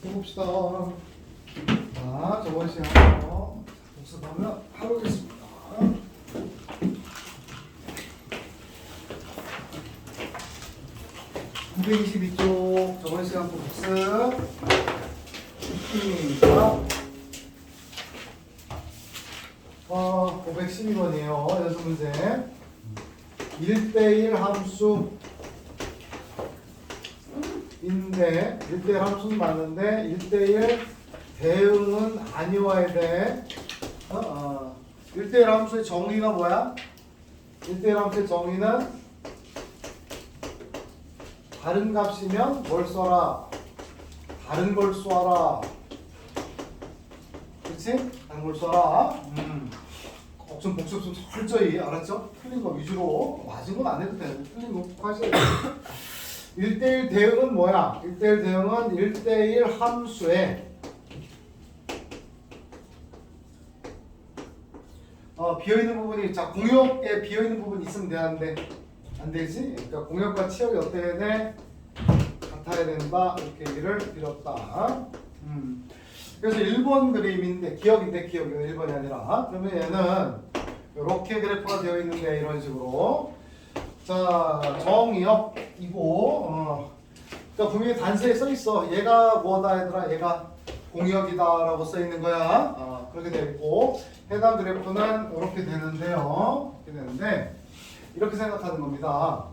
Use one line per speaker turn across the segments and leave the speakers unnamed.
해봅시다. 자, 저번 시간에 복습하면 해보겠습니다. 922쪽 저번 시간 복습 시작. 512번이에요. 연습 문제. 1대1 함수 인데 1대1 함수는 맞는데 1대1 대응은 아니어야 돼. 1대1 함수의 정의가 뭐야? 1대1 함수의 정의는 다른 값이면 뭘 써라? 다른 걸 써라. 그치? 다른 걸 써라. 좀 복습 좀 철저히 알았죠? 틀린 거 위주로. 맞은 건 안 해도 돼. 틀린 거 꼭 하셔야 돼. 1대1 대응은 뭐야? 1대1 대응은 1대1 함수에 비어있는 부분이, 자, 공역에 비어있는 부분이 있으면 되는데 안 되지? 그러니까 공역과 치역이 어때야 돼? 같아야 된다. 이렇게 얘기를 드렸다. 그래서 1번 그림인데 기억인데 기억이 1번이 아니라, 그러면 얘는 이렇게 그래프가 되어 있는데 이런 식으로. 자, 정의역이고, 그러니까 분명히 단서에 써 있어. 얘가 뭐다 얘들아? 얘가 공역이다라고 써 있는 거야. 그렇게 되어 있고, 해당 그래프는 이렇게 되는데요. 이렇게 되는데 이렇게 생각하는 겁니다.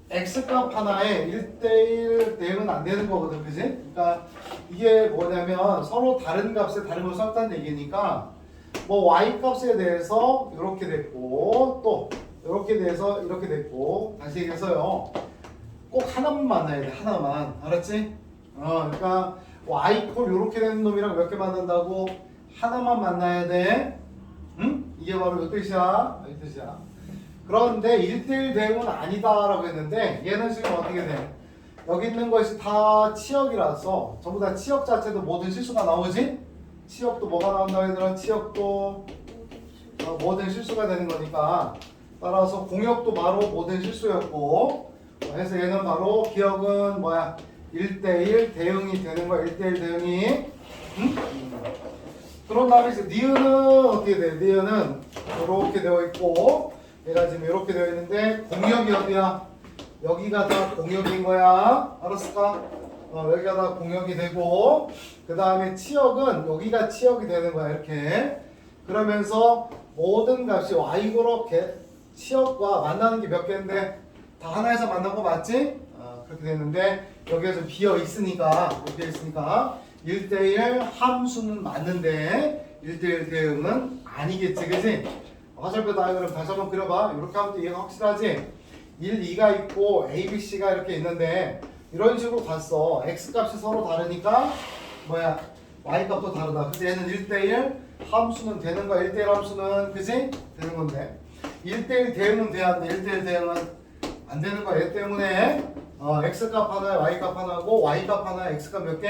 x값 하나에 1대1 대응은 안 되는 거거든, 그지? 그러니까 이게 뭐냐면 서로 다른 값에 다른 걸 썼다는 얘기니까, 뭐 y 값에 대해서 이렇게 됐고 또 이렇게 돼서 이렇게 됐고, 다시 얘기해서요, 꼭 하나만 만나야 돼. 하나만. 알았지? 그러니까 y 콜 이렇게 되는 놈이랑 몇 개 만난다고? 하나만 만나야 돼. 응? 이게 바로 이 뜻이야. 이 뜻이야. 그런데 1대1 대응은 아니다라고 했는데, 얘는 지금 어떻게 돼? 여기 있는 것이 다 치역이라서 전부 다 치역 자체도 모든 실수가 나오지? 치역도 뭐가 나온다고 얘들아? 치역도 모든 실수가 되는 거니까, 따라서 공역도 바로 모든 실수였고, 그래서 얘는 바로 기억은 뭐야? 1대1 대응이 되는 거야. 1대1 대응이. 응? 그런 다음에 이제 니은은 어떻게 돼? 니은은 이렇게 되어 있고, 얘가 지금 이렇게 되어 있는데 공역이 어디야? 여기가 다 공역인 거야. 알았을까? 여기가 다 공역이 되고, 그 다음에 치역은 여기가 치역이 되는 거야. 이렇게. 그러면서 모든 값이 y고로 치역과 만나는 게 몇 개인데 다 하나에서 만난 거 맞지? 그렇게 되는데 여기가 좀 비어 있으니까 1대1 함수는 맞는데 1대1 대응은 아니겠지, 그치? 화살표 다이어그램 다시 한번 그려봐. 이렇게 하면 또 이해가 확실하지? 1, 2가 있고 A, B, C가 이렇게 있는데 이런 식으로 갔어. X값이 서로 다르니까 뭐야? Y값도 다르다. 그래서 얘는 1대1 함수는 되는 거야. 1대1 함수는, 그치? 되는 건데 1대1 대응은 돼야 하는데 1대1 대응은 안 되는 거야. 얘 때문에 X값 하나에 Y값 하나고 Y값 하나에 X값 몇 개?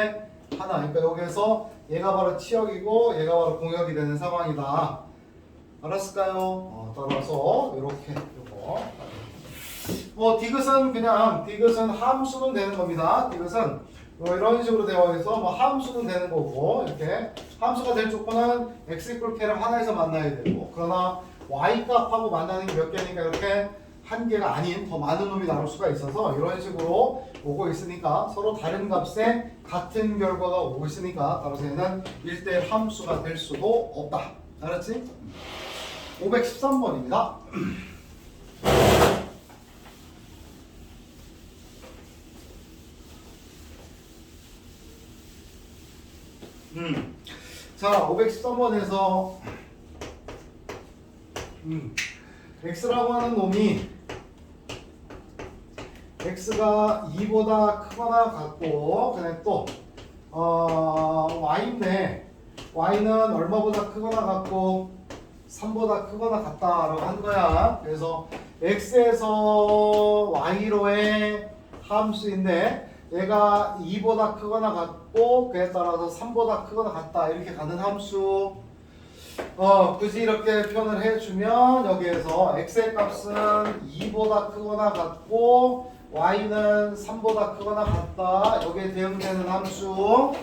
하나. 그러니까 여기에서 얘가 바로 치역이고 얘가 바로 공역이 되는 상황이다. 알았을까요? 따라서 이렇게 요거. 뭐 디귿은 그냥 디귿은 함수는 되는 겁니다. 디귿은 이런 식으로 되어 있어. 뭐 함수는 되는 거고, 이렇게 함수가 될 조건은 x 이퀄 k랑 하나에서 만나야 되고, 그러나 y 값하고 만나는 게 몇 개니까 이렇게 한 개가 아닌 더 많은 놈이 나올 수가 있어서 이런 식으로 오고 있으니까 서로 다른 값에 같은 결과가 오고 있으니까 따라서 얘는 1대1 함수가 될 수도 없다. 알았지? 513번입니다. 자, 513번에서 x라고 하는 놈이 x가 2보다 크거나 같고, 그다음에 또 y인데 y는 얼마보다 크거나 같고 3보다 크거나 같다라고 한 거야. 그래서 x에서 y로의 함수인데 얘가 2보다 크거나 같고 그에 따라서 3보다 크거나 같다, 이렇게 가는 함수. 굳이 이렇게 표현을 해주면 여기에서 x의 값은 2보다 크거나 같고 y는 3보다 크거나 같다. 여기에 대응되는 함수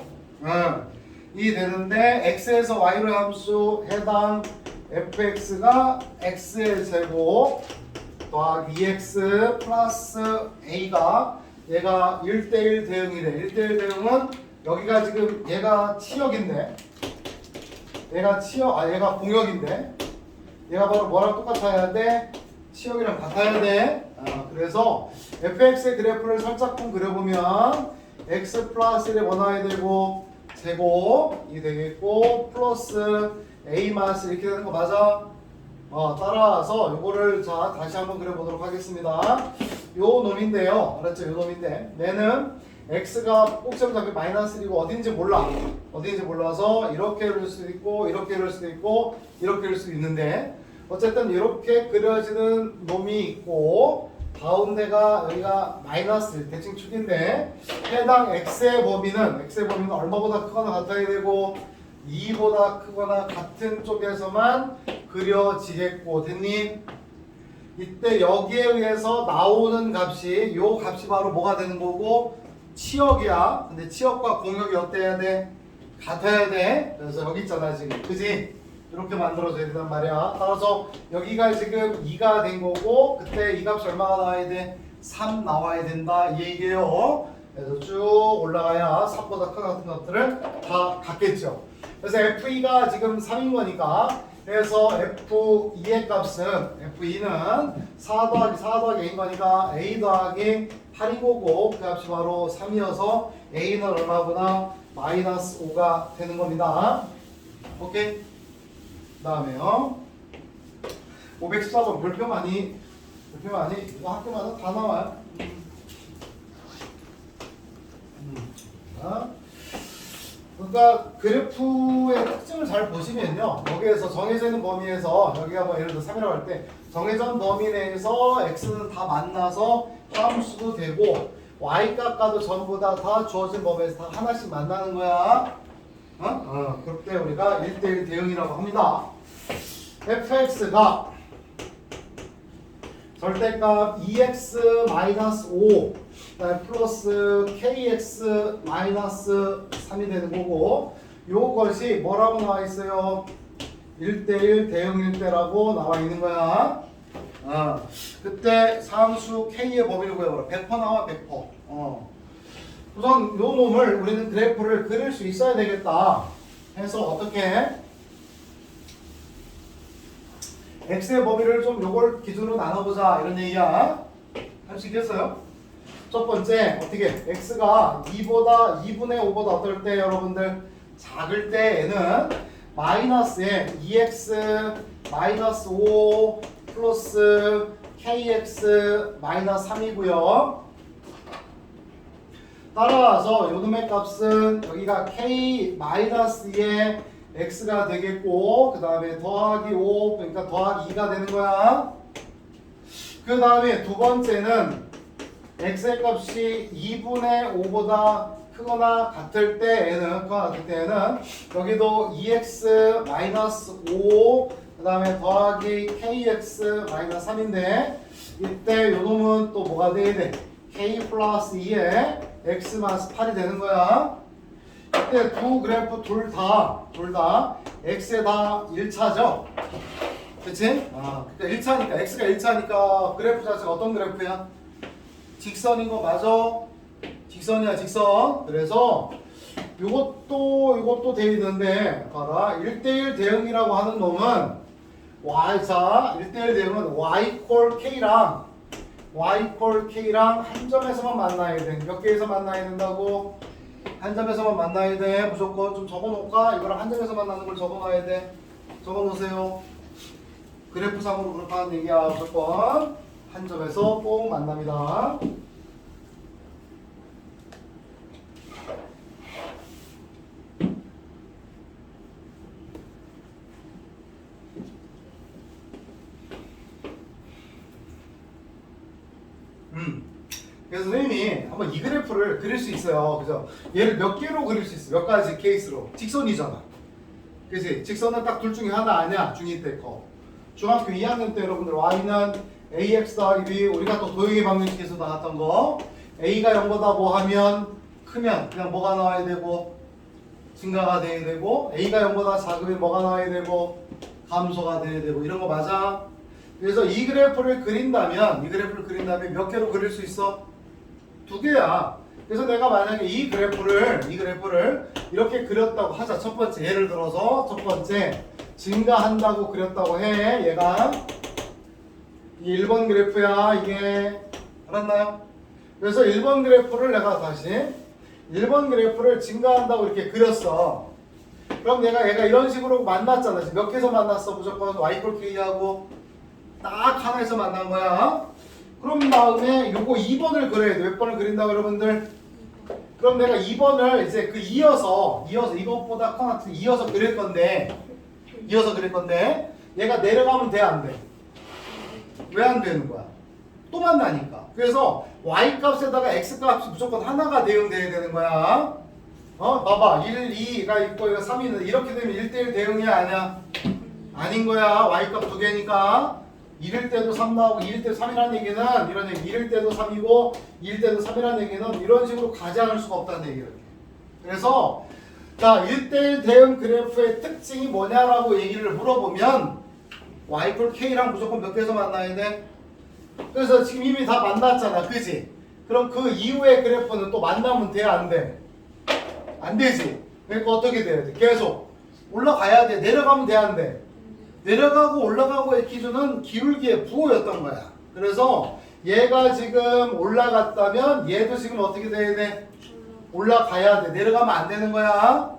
이 되는데 x에서 y로 함수 해당 fx가 x의 제곱 더하기 2x 플러스 a가 얘가 1대1 대응이래. 1대1 대응은 여기가 지금 얘가 치역인데 얘가 얘가 공역인데 얘가 바로 뭐랑 똑같아야 돼? 치역이랑 같아야 돼. 그래서 fx의 그래프를 살짝쿵 그려보면 x 플러스 1에 원화야 되고 제곱이 되겠고 플러스 a 마이너스 이렇게 되는 거 맞아? 따라서 요거를 자 다시 한번 그려보도록 하겠습니다. 요 놈인데요. 알았죠? 요 놈인데 얘는 x가 꼭지점 앞에 마이너스 1이고 어딘지 몰라. 어딘지 몰라서 이렇게 그릴 수도 있고 이렇게 그릴 수도 있고 이렇게 그릴 수도 있는데 어쨌든 이렇게 그려지는 놈이 있고 가운데가 여기가 마이너스 대칭축인데 해당 x의 범위는 얼마보다 크거나 같아야 되고 2보다 크거나 같은 쪽에서만 그려지겠고 됐니? 이때 여기에 의해서 나오는 값이 요 값이 바로 뭐가 되는 거고 치역이야. 근데 치역과 공역이 어때야 돼? 같아야 돼. 그래서 여기 있잖아 지금 그지? 이렇게 만들어줘야 된단 말이야. 따라서 여기가 지금 2가 된 거고 그때 이 값이 얼마가 나와야 돼? 3 나와야 된다 이 얘기예요. 그래서 쭉 올라가야 3보다 큰 같은 것들을 다 갖겠죠. 그래서 F2가 지금 3인 거니까 그래서 F2의 값은 F2는 4 더하기 A인 거니까 A 더하기 8인 거고 그 값이 바로 3이어서 A는 얼마구나? 마이너스 5가 되는 겁니다. 오케이? 그 다음에요 514번 별표만이 이거 학교마다 다 나와요. 그러니까 그래프의 특징을 잘 보시면요 여기에서 정해져 있는 범위에서 여기가 뭐 예를 들어 3이라고 할 때 정해진 범위 내에서 x는 다 만나서 함수도 되고 y값과도 전부 다 주어진 범위에서 다 하나씩 만나는 거야. 그럴 때 우리가 1대1 대응이라고 합니다. fx가 절대값 2x-5 플러스 kx-3이 되는 거고 요것이 뭐라고 나와 있어요? 1대1 대응일 때라고 나와 있는 거야. 그때 상수 k의 범위를 구해봐라. 100% 나와 100%. 우선 요 놈을 우리는 그래프를 그릴 수 있어야 되겠다 해서 어떻게 x의 범위를 좀 요걸 기준으로 나눠보자 이런 얘기야. 할 수 있겠어요? 첫 번째 어떻게 x가 2분의 5보다 어떨 때 여러분들 작을 때에는 마이너스에 2x 마이너스 5 플러스 kx 마이너스 3이고요. 따라서 요놈의 값은 여기가 k 마이너스 2에 x가 되겠고 그 다음에 더하기 5 그러니까 더하기 2가 되는 거야. 그 다음에 두 번째는 x의 값이 2분의 5보다 크거나 같을 때에는 여기도 2x 마이너스 5 그 다음에 더하기 kx 마이너스 3인데 이때 요놈은 또 뭐가 돼야 돼? k 플러스 2에 x 마이너스 8이 되는 거야. 이때 두 그래프 둘 다 x에 다 1차죠. 그치? 그러니까 1차니까 x가 1차니까 그래프 자체가 어떤 그래프야? 직선인 거 맞아? 직선이야 직선. 그래서 요것도 돼 있는데 봐라 1대1 대응이라고 하는 놈은 자 1대1 대응은 y 콜 k랑 한 점에서만 만나야 돼. 몇 개에서 만나야 된다고? 한 점에서만 만나야 돼. 무조건 좀 적어놓을까? 이거랑 한 점에서 만나는 걸 적어놔야 돼. 적어놓으세요. 그래프상으로 그렇게 하는 얘기야. 무조건 한 점에서 꼭 만납니다. 그래서 선생님이 한번 이 그래프를 그릴 수 있어요. 그죠? 얘를 몇 개로 그릴 수 있어? 몇 가지 케이스로. 직선이잖아. 그치? 직선은 딱 둘 중에 하나 아니야? 중2 때 거. 중학교 2학년 때 여러분들 y는 ax 더하기 b 우리가 또 도형의 방정식에서 나왔던 거 a가 0보다 뭐 하면 크면 그냥 뭐가 나와야 되고 증가가 돼야 되고 a가 0보다 작으면 뭐가 나와야 되고 감소가 돼야 되고 이런 거 맞아? 그래서 이 그래프를 그린다면 몇 개로 그릴 수 있어? 두 개야. 그래서 내가 만약에 이 그래프를 이렇게 그렸다고 하자. 첫 번째 예를 들어서 첫 번째 증가한다고 그렸다고 해. 얘가 이 1번 그래프야. 이게 알았나요? 그래서 1번 그래프를 내가 다시 1번 그래프를 증가한다고 이렇게 그렸어. 그럼 얘가 이런 식으로 만났잖아. 지금 몇 개에서 만났어? 무조건 y 꼴 k하고 딱 하나에서 만난 거야. 그럼 다음에 요거 2번을 그려야 돼. 몇 번을 그린다고 여러분들? 그럼 내가 2번을 이제 그 이어서 이것보다 커나 이어서 그릴 건데 얘가 내려가면 돼, 안 돼? 왜 안 되는 거야? 또 만나니까. 그래서 y 값에다가 x 값이 무조건 하나가 대응돼야 되는 거야. 봐봐. 1, 2가 있고 이거 3이 있는데 이렇게 되면 1대1 대응이야, 아니야? 아닌 거야. y 값 두 개니까. 1일 때도 3 나오고 2일 때도 3이라는 얘기는 이런 얘기 1일 때도 3이고 2일 때도 3이라는 얘기는 이런 식으로 가지 않을 수가 없다는 얘기예요. 그래서 자 1대1 대응 그래프의 특징이 뭐냐라고 얘기를 물어보면 y 꼴 k랑 무조건 몇 개에서 만나야 돼? 그래서 지금 이미 다 만났잖아. 그지? 그럼 그 이후의 그래프는 또 만나면 돼? 안 돼? 안 되지? 그러니까 어떻게 돼야 돼? 계속 올라가야 돼. 내려가면 돼? 안 돼? 내려가고 올라가고의 기준은 기울기의 부호였던 거야. 그래서 얘가 지금 올라갔다면 얘도 지금 어떻게 돼야 돼? 올라가야 돼. 내려가면 안 되는 거야.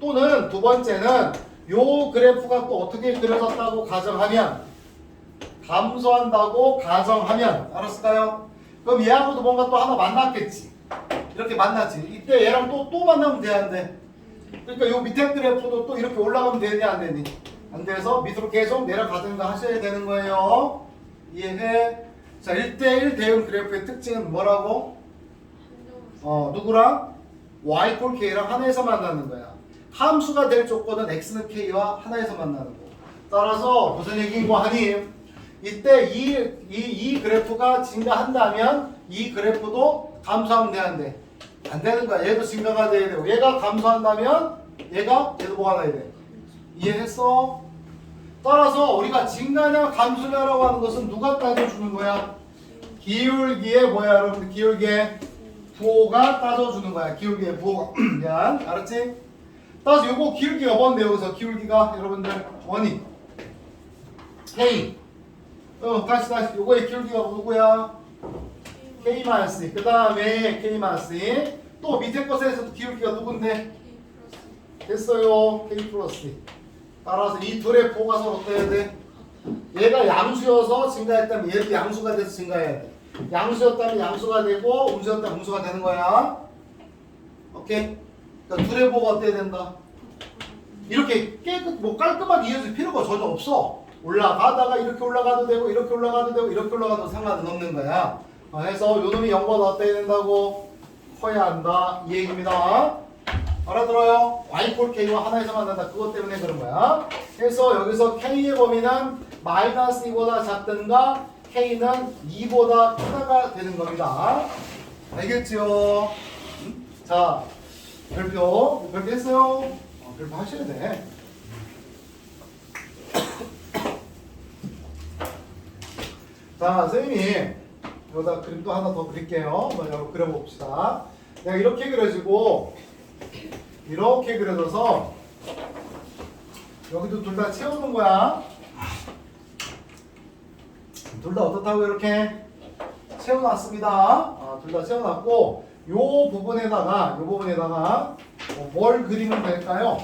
또는 두 번째는 요 그래프가 또 어떻게 그려졌다고 가정하면 감소한다고 가정하면 알았을까요? 그럼 얘하고도 뭔가 또 하나 만났겠지. 이렇게 만났지. 이때 얘랑 또 만나면 돼, 안 돼? 그러니까 요 밑에 그래프도 또 이렇게 올라가면 되니 안 되니? 안 돼서 밑으로 계속 내려가든가 하셔야 되는 거예요. 이해해? 자, 1대1 대응 그래프의 특징은 뭐라고? 누구랑? y 꼴 k랑 하나에서 만나는 거야. 함수가 될 조건은 x는 k와 하나에서 만나는 거. 따라서 무슨 얘기인 거 하니? 이때 이 그래프가 증가한다면 이 그래프도 감소하면 돼, 안 돼? 안 되는 거야. 얘도 증가가 돼야 되고 얘가 감소한다면 얘도 뭐가 나야 돼? 이해했어? 따라서 우리가 증가냐 감소냐라고 하는 것은 누가 따져주는 거야? 기울기의 뭐야 여러분들? 기울기의 부호가 따져주는 거야. 기울기의 부호가. 미안. 알았지? 따라서 요거 기울기가 뭔데 여기서 기울기가 여러분들 원이 K. 다시 요거의 기울기가 누구야? K-2. 그 다음에 K-2. 또 밑에 것에서도 기울기가 누군데? 됐어요. K 플러스. 따라서 이 둘의 부호가 서로 어때야 돼? 얘가 양수여서 증가했다면 얘도 양수가 돼서 증가해야 돼. 양수였다면 양수가 되고 음수였다면 음수가 되는 거야. 오케이? 그러니까 둘의 부호가 어때야 된다? 이렇게 깔끔하게 이어질 필요가 전혀 없어. 올라가다가 이렇게 올라가도 되고 이렇게 올라가도 되고 이렇게 올라가도 상관은 없는 거야. 그래서 요놈이 0보다 어때야 된다고? 커야 한다. 이 얘기입니다. 알아들어요? y 꼴 k와 하나에서 만난다. 그것 때문에 그런 거야. 그래서 여기서 k의 범위는 마이너스 2보다 작든가 k는 2보다 크다가 되는 겁니다. 알겠죠? 자, 별표 했어요? 별표 하셔야 돼. 자, 선생님이 여기다 그림 또 하나 더 그릴게요. 한번 그려봅시다. 내가 이렇게 그려지고 이렇게 그려져서 여기도 둘 다 채우는 거야. 둘 다 어떻다고 이렇게 채워놨습니다. 둘 다 채워놨고 요 부분에다가 뭘 그리면 될까요?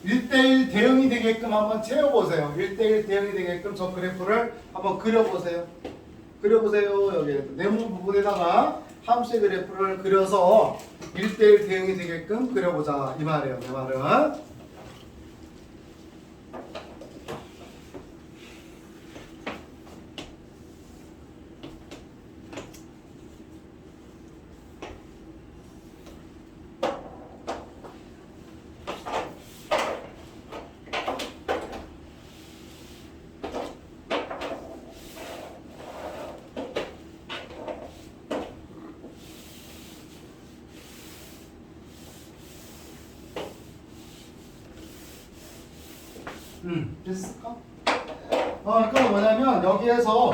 1대1 대응이 되게끔 한번 채워보세요. 1대1 대응이 되게끔 저 그래프를 한번 그려보세요. 여기 네모 부분에다가 함수의 그래프를 그려서 1대1 대응이 되게끔 그려보자 이 말이에요. 내 말은 됐을까? 그러니까 뭐냐면 여기에서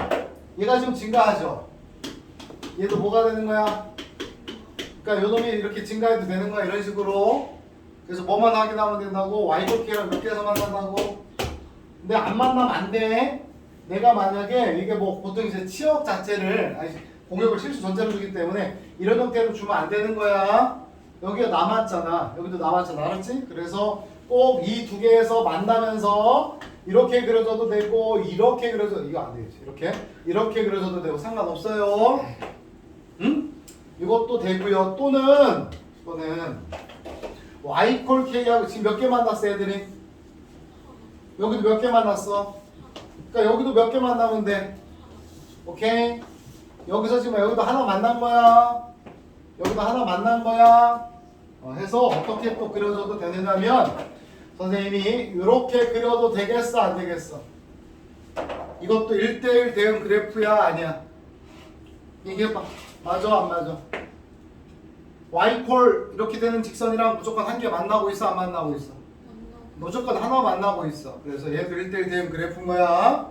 얘가 지금 증가하죠. 얘도 뭐가 되는 거야? 그러니까 요놈이 이렇게 증가해도 되는 거야. 이런 식으로. 그래서 뭐만 확인하면 된다고? yK랑 몇 개에서 만난다고? 근데 안 만나면 안 돼. 내가 만약에 이게 뭐 보통 이제 치역 자체를 공역을 실수 전체로 주기 때문에 이런 형태로 주면 안 되는 거야. 여기가 남았잖아. 여기도 남았잖아. 알았지? 그래서 꼭 이 두 개에서 만나면서 이렇게 그려줘도 되고 이렇게 그려줘도 이거 안 되겠지. 이렇게 그려줘도 되고 상관없어요. 응? 이것도 되고요. 또는 y 콜 k하고 지금 몇 개 만났어 애들이? 여기도 몇 개 만났어? 그러니까 여기도 몇 개 만나면 돼. 오케이? 여기서 지금 여기도 하나 만난 거야. 여기도 하나 만난 거야. 해서 어떻게 또 그려줘도 되느냐면 선생님이 이렇게 그려도 되겠어 안 되겠어? 이것도 1대1 대응 그래프야 아니야? 얘기해봐. 맞아 안 맞아? y콜 이렇게 되는 직선이랑 무조건 한 개 만나고 있어 안 만나고 있어? 무조건 하나 만나고 있어. 그래서 얘들 1대1 대응 그래프인 거야.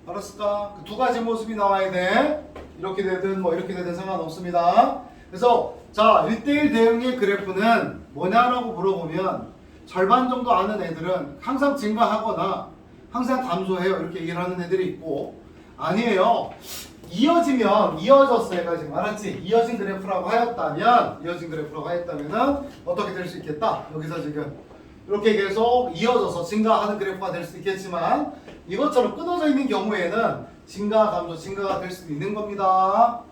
알았을까? 그 두 가지 모습이 나와야 돼. 이렇게 되든 뭐 이렇게 되든 상관없습니다. 그래서 자 1대1 대응의 그래프는 뭐냐라고 물어보면 절반 정도 아는 애들은 항상 증가하거나 항상 감소해요 이렇게 얘기를 하는 애들이 있고, 아니에요. 이어졌어 얘가 지금. 알았지? 이어진 그래프라고 하였다면은 어떻게 될 수 있겠다. 여기서 지금 이렇게 계속 이어져서 증가하는 그래프가 될 수 있겠지만 이것처럼 끊어져 있는 경우에는 증가 감소 증가가 될 수도 있는 겁니다.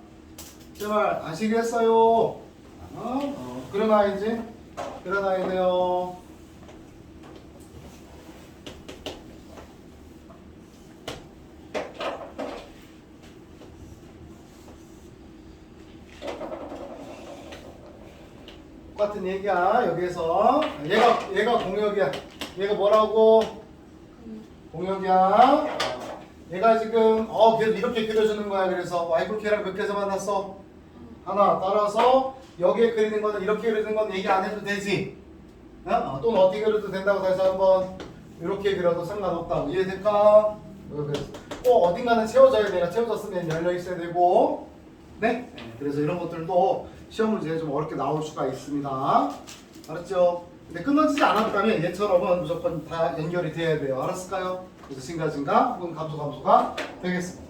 제발 아시겠어요? 그런 아이지? 그런 아이네요. 똑같은 얘기야. 여기에서 얘가 공역이야. 얘가 뭐라고? 공역이야. 얘가 지금 계속 이렇게 그려주는 거야. 그래서 yK랑 몇 개에서 만났어? 하나. 따라서 여기에 그리는 거는 이렇게 그리는 건 얘기 안 해도 되지. 또는 어떻게 그려도 된다고 다시 한번 이렇게 그려도 상관없다고. 이해될까? 꼭 어딘가는 채워져야 돼. 내가 채워졌으면 열려 있어야 되고. 네? 그래서 이런 것들도 시험 문제에 좀 어렵게 나올 수가 있습니다. 알았죠? 근데 끊어지지 않았다면 얘처럼은 무조건 다 연결이 돼야 돼요. 알았을까요? 그래서 증가 혹은 감소가 되겠습니다.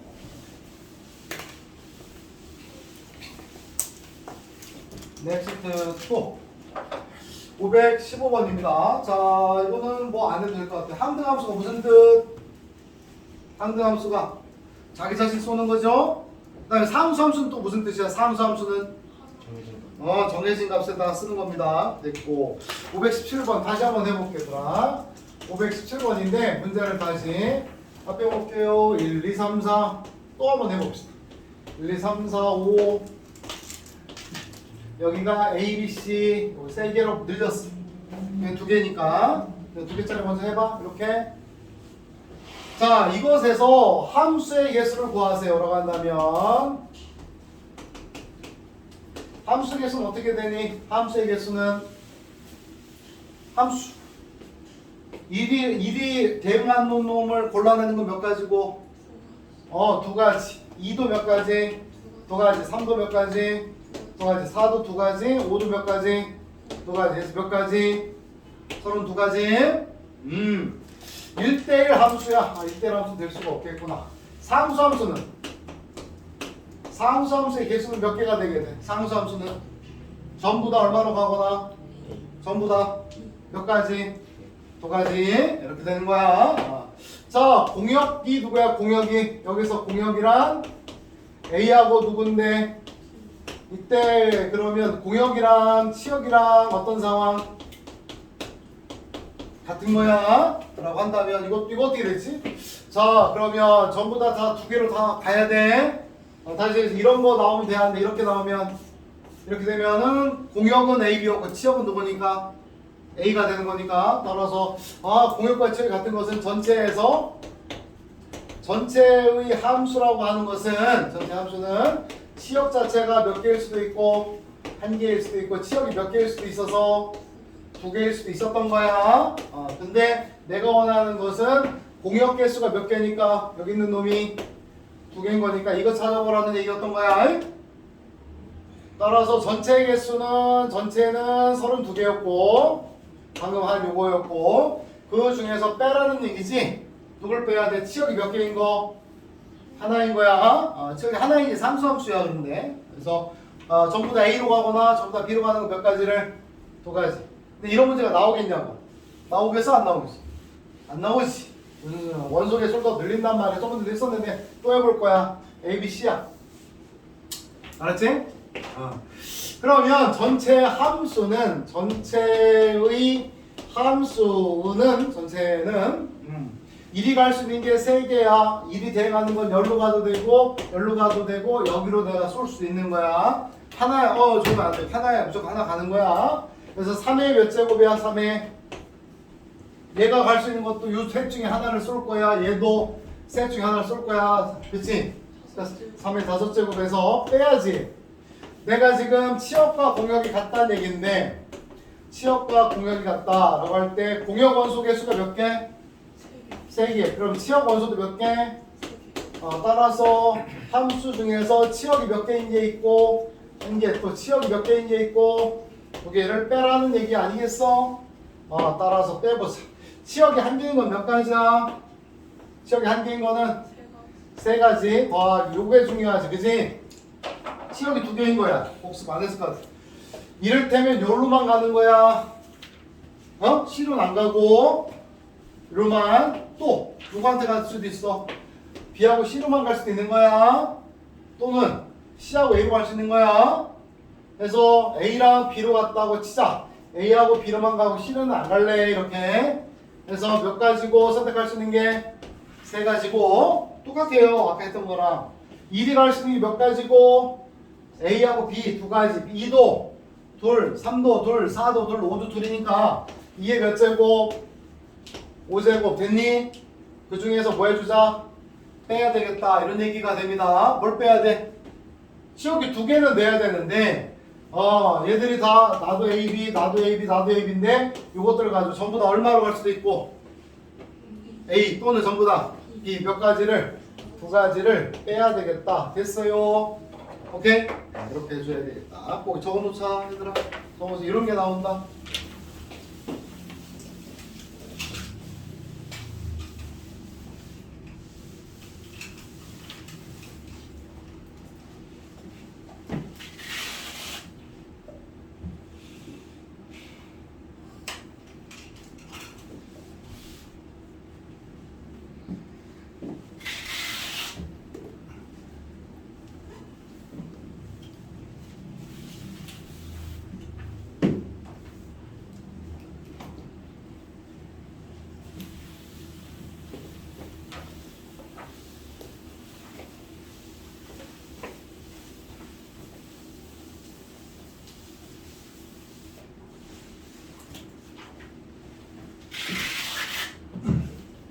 넥스트 또 515번입니다. 자, 이거는 뭐 안 해도 될 것 같아요. 항등함수가 무슨 뜻? 항등함수가 자기 자신 쏘는 거죠. 그 다음에 사함수는 또 무슨 뜻이야? 사함수는 정해진 값에다가 쓰는 겁니다. 됐고 517번 다시 한번 해볼게요. 517번인데 문제를 다시 빼볼게요. 1, 2, 3, 4 또 한번 해봅시다. 1, 2, 3, 4, 5 여기가 A, B, C 세 개로 늘렸어. 두 개니까 두 개짜리 먼저 해봐. 이렇게. 자, 이것에서 함수의 개수를 구하세요 라고 한다면 함수의 개수는 어떻게 되니? 함수의 개수는 함수 일이 대응한 놈을 골라내는 건 몇 가지고? 두 가지. 2도 몇 가지? 두 가지. 3도 몇 가지? 두 가지. 4도 두 가지. 5도 몇 가지? 두 가지. 그래서 몇 가지? 32가지. 1대1 함수야. 1대1 함수 될 수가 없겠구나. 상수 함수의 개수는 몇 개가 되게 돼? 상수 함수는 전부 다 얼마로 가거나 전부 다 몇 가지? 두 가지. 이렇게 되는 거야. 자, 공역이 누구야? 공역이. 여기서 공역이란 A하고 누군데? 이때 그러면 공역이랑 치역이랑 어떤 상황? 같은 거야 라고 한다면 이거 어떻게 되지? 자, 그러면 전부 다 두 개로 다 가야 돼. 다시 이런 거 나오면 되는데 이렇게 나오면 이렇게 되면은 공역은 A, B였고 치역은 누구니까? A가 되는 거니까. 따라서 공역과 치역이 같은 것은 전체의 함수라고 하는 것은 전체 함수는 치역 자체가 몇 개일 수도 있고 한 개일 수도 있고 치역이 몇 개일 수도 있어서 두 개일 수도 있었던 거야. 근데 내가 원하는 것은 공역 개수가 몇 개니까 여기 있는 놈이 두 개인 거니까 이거 찾아보라는 얘기였던 거야. 따라서 전체 개수는 전체는 32개였고 방금 한 요거였고 그 중에서 빼라는 얘기지. 누굴 빼야 돼? 치역이 몇 개인 거? 하나인 거야. 치역이 하나인 게 상수함수야 그런데. 그래서 전부 다 A로 가거나 전부 다 B로 가는 거 몇 가지를? 두 가지. 근데 이런 문제가 나오겠냐고. 나오겠어? 안 나오겠어? 안 나오지. 원소 개수를 더 늘린단 말이야. 저번에도 했었는데 또 해볼 거야. A, B, C야. 알았지? 그러면 전체의 함수는 전체는 1이 갈 수 있는 게 3개야. 1이 대응하는 건 열로 가도 되고 열로 가도 되고 여기로 내가 쏠 수도 있는 거야. 하나야. 주면 안 돼. 하나야. 무조건 하나 가는 거야. 그래서 3의 몇 제곱이야? 3의 얘가 갈 수 있는 것도 이 셋 중에 하나를 쏠 거야. 얘도 셋 중에 하나를 쏠 거야. 그치? 3의 5제곱에서 빼야지. 내가 지금 치역과 공역이 같다는 얘기인데 치역과 공역이 같다라고 할 때 공역 원소 개수가 몇 개? 3개. 그럼 치역 원소도 몇 개? 따라서 함수 중에서 치역이 몇 개인 게 있고 한 개, 또 치역이 몇 개인 게 있고 두 개를 빼라는 얘기 아니겠어? 따라서 빼보자. 치역이 한 개인 건 몇 가지야? 치역이 한 개인 거는 세 가지. 요게 중요하지, 그지? 치역이 두 개인 거야. 복습 안 했을 것 같아. 이를테면 요로만 가는 거야. C로는 안 가고 요로만 또 누구한테 갈 수도 있어. B하고 C로만 갈 수도 있는 거야. 또는 C하고 A로 갈 수 있는 거야. 그래서 A랑 B로 갔다고 치자. A하고 B로만 가고 C로는 안 갈래 이렇게. 그래서 몇 가지고 선택할 수 있는 게 세 가지고 똑같아요. 아까 했던 거랑. 1이 갈 수 있는 게 몇 가지고 A하고 B 두 가지. 2도 둘, 3도 둘, 4도 둘, 5도 둘이니까 2의 몇 제곱? 5제곱 됐니? 그 중에서 뭐 해주자? 빼야 되겠다 이런 얘기가 됩니다. 뭘 빼야 돼? 치역이 두 개는 내야 되는데 얘들이 다 나도 AB, 나도 AB, 나도 AB인데 이것들을 가지고 전부 다 얼마로 갈 수도 있고 A 또는 전부 다 B 몇 가지를 두 가지를 빼야 되겠다. 됐어요? 오케이? 이렇게 해줘야 되겠다. 꼭 적어놓자 얘들아. 적어서 이런 게 나온다.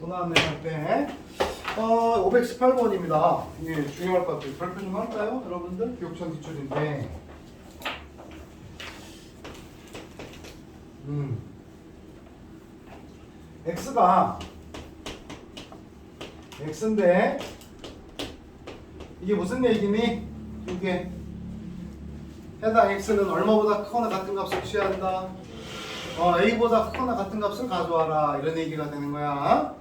나왔네요. 네. 518번입니다. 이게 중요할 것 같아요. 발표 좀 할까요? 여러분들? 교육청 기출인데. X가 X인데 이게 무슨 얘기니? 이게 해당 X는 얼마보다 크거나 같은 값을 취한다. A보다 크거나 같은 값을 가져와라. 이런 얘기가 되는 거야.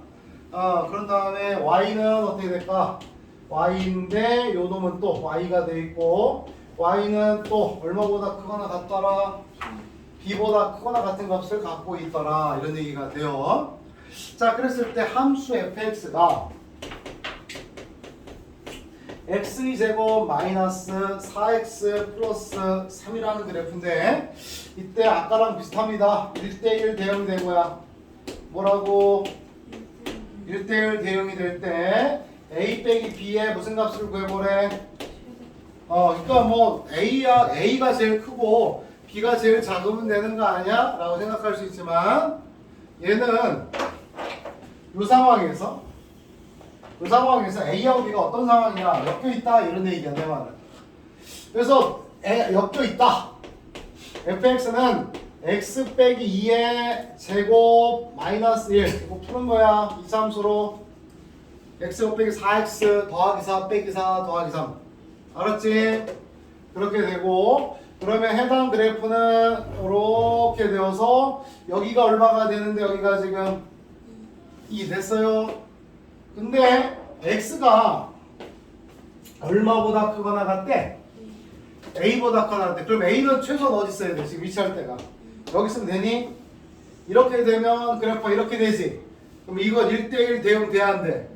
그런 다음에 Y는 어떻게 될까? Y인데 요 놈은 또 Y가 돼 있고 Y는 또 얼마보다 크거나 같더라? B보다 크거나 같은 값을 갖고 있더라. 이런 얘기가 돼요. 자, 그랬을 때 함수 fx가 x2제곱 마이너스 4x 플러스 3이라는 그래프인데 이때 아까랑 비슷합니다. 1대1 대응이 되고요. 뭐라고? 1대1 대응이 될 때 a 빼기 b의 무슨 값을 구해보래? 그러니까 뭐 a가 제일 크고 b가 제일 작으면 되는 거 아니야? 라고 생각할 수 있지만 얘는 이 상황에서 A하고 B가 어떤 상황이냐? 엮여 있다 이런 얘기야 내 말은. 그래서 엮여 있다. fx는 x 빼기 2의 제곱 마이너스 1 이거 푸는 거야. 이차함수로 x 빼기 4x 더하기 4 빼기 4 더하기 3 알았지? 그렇게 되고 그러면 해당 그래프는 이렇게 되어서 여기가 얼마가 되는데 여기가 지금 2 됐어요. 근데 x가 얼마보다 크거나 같대? a보다 크거나 같대. 그럼 a는 최소한 어디 있어야 돼? 지금 위치할 때가 여기 있으면 되니? 이렇게 되면 그래프가 이렇게 되지. 그럼 이건 1대1 대응 돼야 안 돼?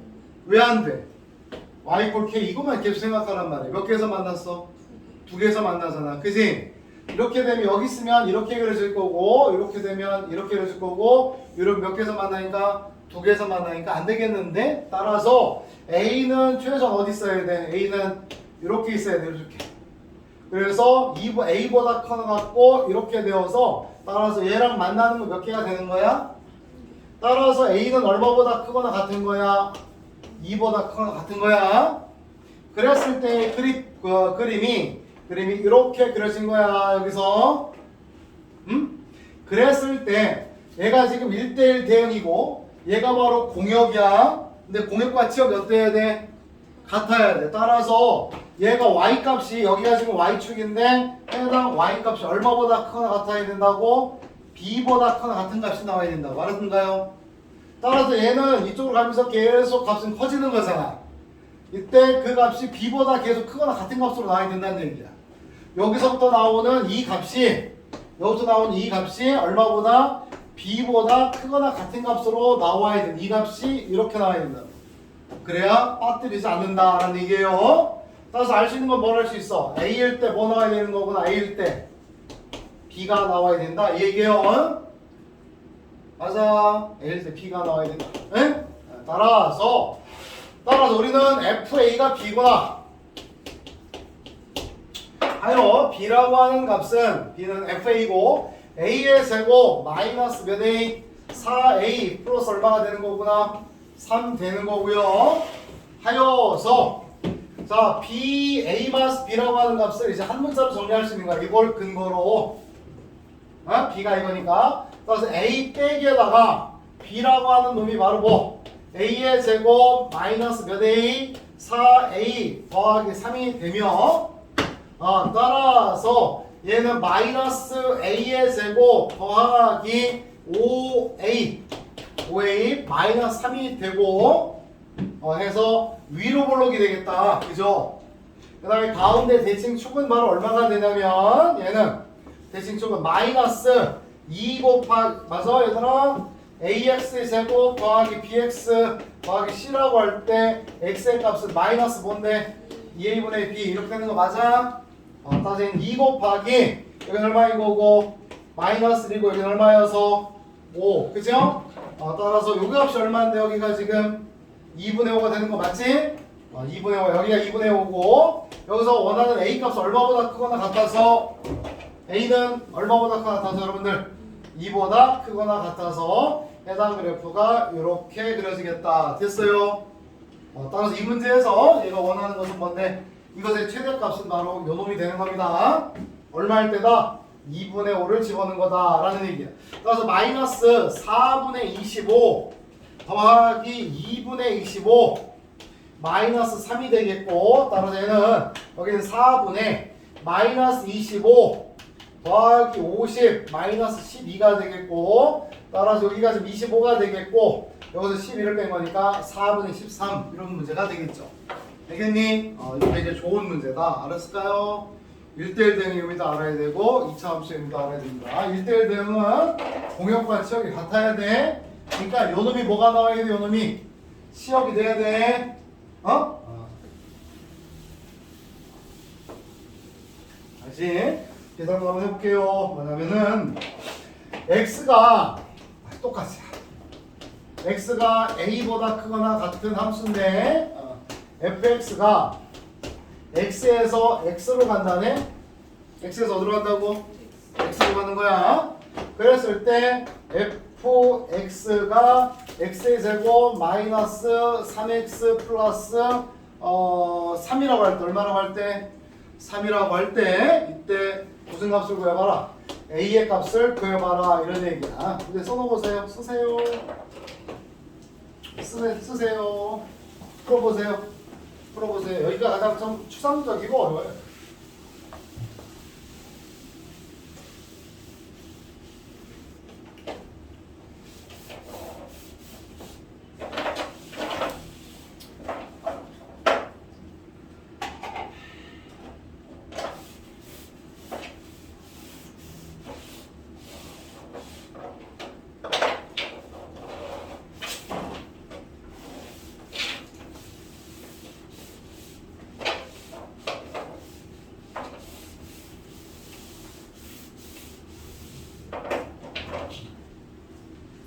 왜 안 돼? y 꼴 k 이거만 계속 생각하란 말이야. 몇 개에서 만났어? 두 개에서 만나잖아. 그지? 이렇게 되면 여기 있으면 이렇게 그려질 거고 이렇게 되면 이렇게 그려질 거고 이런 몇 개에서 만나니까 두 개에서 만나니까 안 되겠는데? 따라서 A는 최소한 어디 있어야 돼? A는 이렇게 있어야 돼. 이렇게. 그래서 A보다 커갖고 이렇게 되어서 따라서 얘랑 만나는 거 몇 개가 되는 거야? 따라서 A는 얼마보다 크거나 같은 거야? 2보다 크거나 같은 거야. 그랬을 때 그림이 이렇게 그려진 거야. 여기서 그랬을 때 얘가 지금 1대1 대응이고 얘가 바로 공역이야. 근데 공역과 치역이 어때야 돼? 같아야 돼. 따라서 얘가 y값이 여기가 지금 y축인데 해당 y값이 얼마보다 크거나 같아야 된다고? b보다 크거나 같은 값이 나와야 된다고. 알았는가요? 따라서 얘는 이쪽으로 가면서 계속 값은 커지는 거잖아. 이때 그 값이 b보다 계속 크거나 같은 값으로 나와야 된다는 얘기야. 여기서부터 나오는 이 값이 얼마보다 b보다 크거나 같은 값으로 나와야 돼. 이 값이 이렇게 나와야 된다. 그래야 빠뜨리지 않는다라는 얘기예요. 따라서 알 수 있는 건 뭘 할 수 있어? A일 때 뭐 나와야 되는 거구나. A일 때 B가 나와야 된다. 이 얘기예요. 맞아. A일 때 B가 나와야 된다. 네? 따라서 우리는 FA가 B구나. 하여 B라고 하는 값은 B는 FA고 A의 제곱 마이너스 몇 A? 4A 플러스 얼마가 되는 거구나? 3 되는 거고요. 하여서 자 B, A 마스 B라고 하는 값을 이제 한 문자로 정리할 수 있는 거야. 이걸 근거로 B가 이거니까 따라서 A 빼기에다가 B라고 하는 놈이 바로 뭐? A의 제곱 마이너스 몇 A? 4A 더하기 3이 되며 따라서 얘는 마이너스 A의 제곱 더하기 5A 마이너스 3이 되고 해서 위로 볼록이 되겠다. 그죠? 그 다음에 가운데 대칭축은 바로 얼마가 되냐면 얘는 대칭축은 마이너스 2 곱하기 맞아 얘들아? AX 제곱 더하기 BX 더하기 C라고 할 때 X의 값은 마이너스 뭔데? 2A분의 B 이렇게 되는 거 맞아? 따라서 2 곱하기 여기는 얼마인 거고 마이너스 1이고 여기는 얼마여서 5 그죠? 따라서 요 값이 얼마인데 여기가 지금 2분의 5가 되는 거 맞지? 2분의 5 여기가 2분의 5고 여기서 원하는 A 값이 얼마보다 크거나 같아서 A는 얼마보다 크거나 같아서 여러분들 2보다 크거나 같아서 해당 그래프가 이렇게 그려지겠다. 됐어요? 따라서 이 문제에서 얘가 원하는 것은 뭔데? 이것의 최대값은 바로 요 놈이 되는 겁니다. 얼마일 때다? 2분의 5를 집어넣는 거다라는 얘기야. 따라서 마이너스 4분의 25 더하기 2분의 25 마이너스 3이 되겠고 따라서 얘는 여기는 4분의 마이너스 25 더하기 50 마이너스 12가 되겠고 따라서 여기가 지금 25가 되겠고 여기서 11을 뺀 거니까 4분의 13 이런 문제가 되겠죠. 알겠니? 이게 이제 좋은 문제다. 알았을까요? 1대1 대응의 의미도 알아야 되고 2차 함수의 의미도 알아야 됩니다. 1대1 대응은 공역과 치역이 같아야 돼. 그러니까 요 놈이 뭐가 나와야 돼? 요 놈이 치역이 돼야 돼. 다시 계산 한번 해볼게요. 뭐냐면은 x가 똑같이 x가 a보다 크거나 같은 함수인데 fx가 x에서 x로 간다네. x에서 어디로 간다고? x로 가는 거야. 그랬을 때 fx가 x의 제곱 마이너스 3x 플러스 3이라고 할 때 얼마라고 할 때? 3이라고 할 때 이때 무슨 값을 구해봐라. A의 값을 구해봐라 이런 얘기야. 근데 써놓으세요. 쓰세요. 쓰세요. 풀어보세요. 풀어보세요. 여기가 가장 좀 추상적이고 어려워요.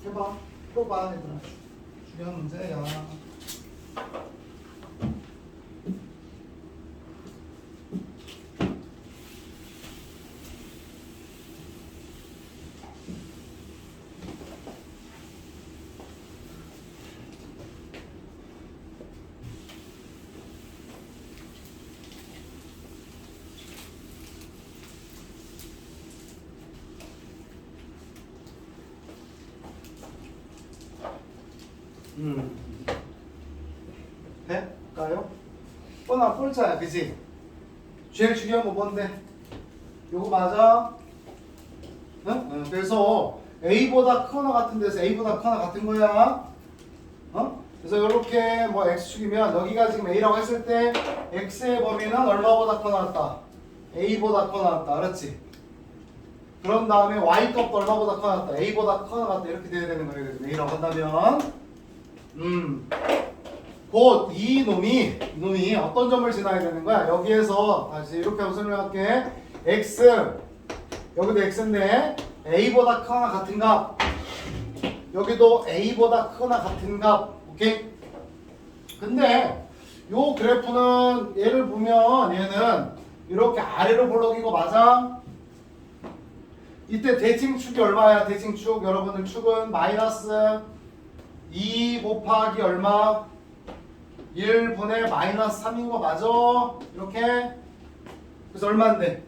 해봐. 풀어봐 얘들아. 중요한 문제야. 될까요? 뻔한 꼴짜야, 그치? 제일 중요한 거 뭔데? 요거 맞아? 응? 그래서 A보다 크거나 같은 데서 A보다 크거나 같은 거야. 그래서 이렇게 뭐 X축이면 여기가 지금 A라고 했을 때 X의 범위는 얼마보다 크거나 같다? A보다 크거나 같다. 알았지? 그런 다음에 Y값도 얼마보다 크거나 같다? A보다 크거나 같다. 이렇게 돼야 되는 거예요. A라고 한다면 곧 이놈이 어떤 점을 지나야 되는 거야? 여기에서 다시 이렇게 한번 설명할게. X 여기도 X인데 A보다 크거나 같은 값, 여기도 A보다 크거나 같은 값. 오케이? 근데 요 그래프는 얘를 보면 얘는 이렇게 아래로 볼록이고 맞아? 이때 대칭축이 얼마야? 대칭축 여러분들 축은 마이너스 2 곱하기 얼마? 1분의 마이너스 3인 거 맞아? 이렇게? 그래서 얼마인데?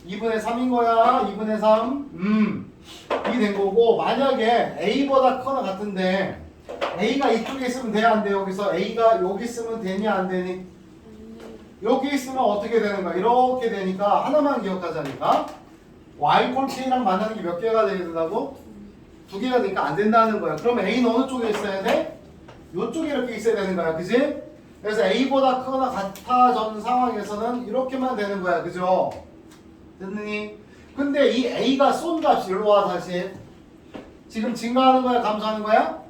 2분의 3인 거야. 2분의 3. 이게 된 거고, 만약에 A보다 크거나 같은데 A가 이쪽에 있으면 돼, 안 돼? 여기서 A가 여기 있으면 되니, 안 되니? 여기 있으면 어떻게 되는 거야? 이렇게 되니까 하나만 기억하자니까. Y 콜 K랑 만나는 게 몇 개가 되게 된다고? 2개가 되니까 안 된다는 거야. 그럼 A는 어느 쪽에 있어야 돼? 요쪽에 이렇게 있어야 되는 거야. 그지? 그래서 A보다 크거나 같아진 상황에서는 이렇게만 되는 거야. 그죠? 됐니? 근데 이 A가 쏜 값이 일로 와 다시. 지금 증가하는 거야? 감소하는 거야?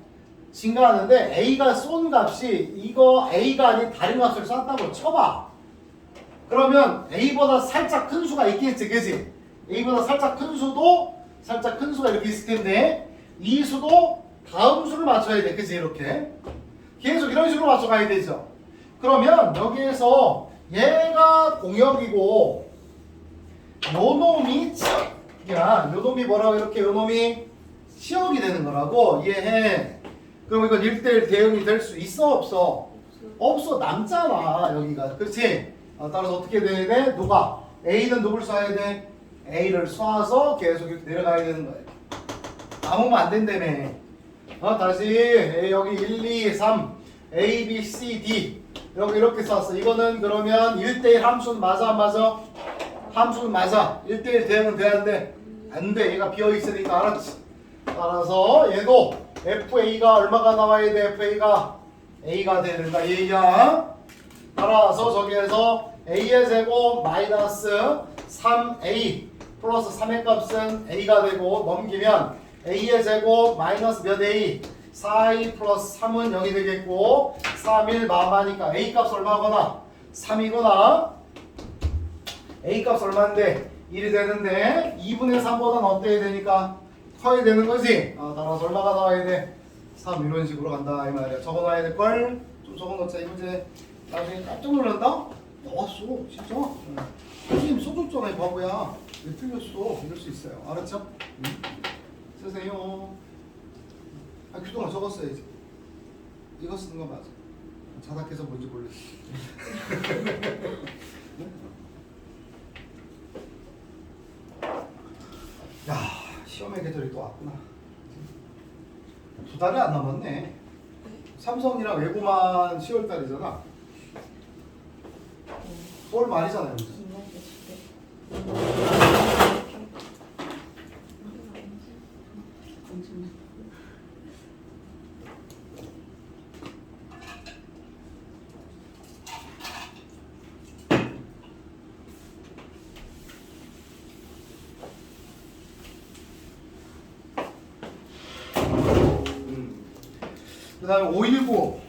증가하는데 A가 쏜 값이 이거 A가 아닌 다른 값을 쐈다고 쳐봐. 그러면 A보다 살짝 큰 수가 있겠지. 그지? A보다 살짝 큰 수가 이렇게 있을 텐데 이 수도 다음 수를 맞춰야 돼. 그치? 이렇게 계속 이런 식으로 맞춰가야 되죠. 그러면 여기에서 얘가 공역이고 요놈이 치역이야. 요놈이 뭐라고 이렇게 요놈이 치역이 되는 거라고 이해해. 그럼 이건 1대1 대응이 될 수 있어 없어? 없어. 남잖아 여기가. 그렇지? 따라서 어떻게 돼야 돼? 누가? A는 누굴 쏴야 돼? A를 쏴서 계속 이렇게 내려가야 되는 거야. 아무면 안 된다며. 다시 A 여기 1, 2, 3 A, B, C, D 이렇게 썼어. 이거는 그러면 1대1 함수는 맞아 안 맞아? 함수는 맞아. 1대1 대응은 돼야 돼? 안 돼. 얘가 비어있으니까. 알았지? 따라서 얘도 FA가 얼마가 나와야 돼? FA가 A가 돼야 된다. 이 얘기야. 따라서 저기에서 A의 제곱 마이너스 3A 플러스 3의 값은 A가 되고 넘기면 A의 제곱 마이너스 몇 A 4A 플러스 3은 0이 되겠고 3, 1 마마니까 A 값 얼마거나 3이거나 A 값 얼마인데 1이 되는데 2분의 3보다는 어때야 되니까 커야 되는 거지. 따라서 얼마가 나와야 돼? 3 이런 식으로 간다 이 말이야. 적어놔야 될걸. 좀 적어놓자. 이 문제 나중에 깜짝 놀란다? 나왔어 진짜. 선생님 써줬잖아 이 바보야. 왜 틀렸어? 이럴 수 있어요. 알았죠? 쓰세요. 그동안 적었어야지. 이거 쓰는 거 맞아. 자작해서 뭔지 몰랐어. 야, 시험의 계절이 또 왔구나. 2달이 안 남았네. 삼성이랑 외고만 10월 달이잖아. 9월 말이잖아요. 그 다음에 519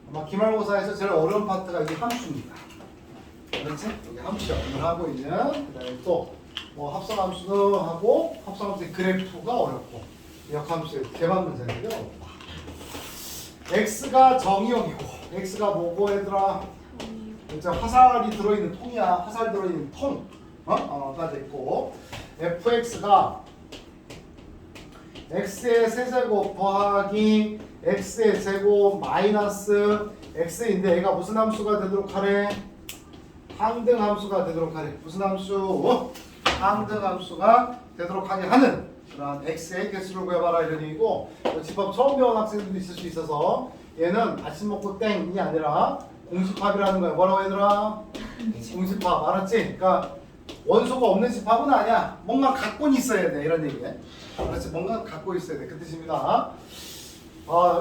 아마 기말고사에서 제일 어려운 파트가 이 함수입니다. 그렇지? 여기 함수 연습을 하고 있는 그 다음에 또 뭐 합성함수도 하고 합성함수의 그래프가 어렵고 역함수의 개만 문제인데요. x가 정의역이고 x가 뭐고 얘들아? 이제 화살이 들어있는 통이야. 화살 들어있는 통 가 됐고 fx가 x의 세제곱 더하기 x의 제곱 마이너스 x인데 얘가 무슨 함수가 되도록 하래? 항등 함수가 되도록 하래. 무슨 함수? 항등 함수가 되도록 하게 하는 그런 x의 개수를 구해봐라 이런 얘기고 집합 처음 배운 학생들도 있을 수 있어서 얘는 아침 먹고 땡이 아니라 공집합이라는 거야. 뭐라고 얘들아? 공집합 알았지? 그러니까 원소가 없는 집합은 아니야. 뭔가 갖고는 있어야 돼 이런 얘기야. 그렇지? 뭔가 갖고 있어야 돼 그 뜻입니다.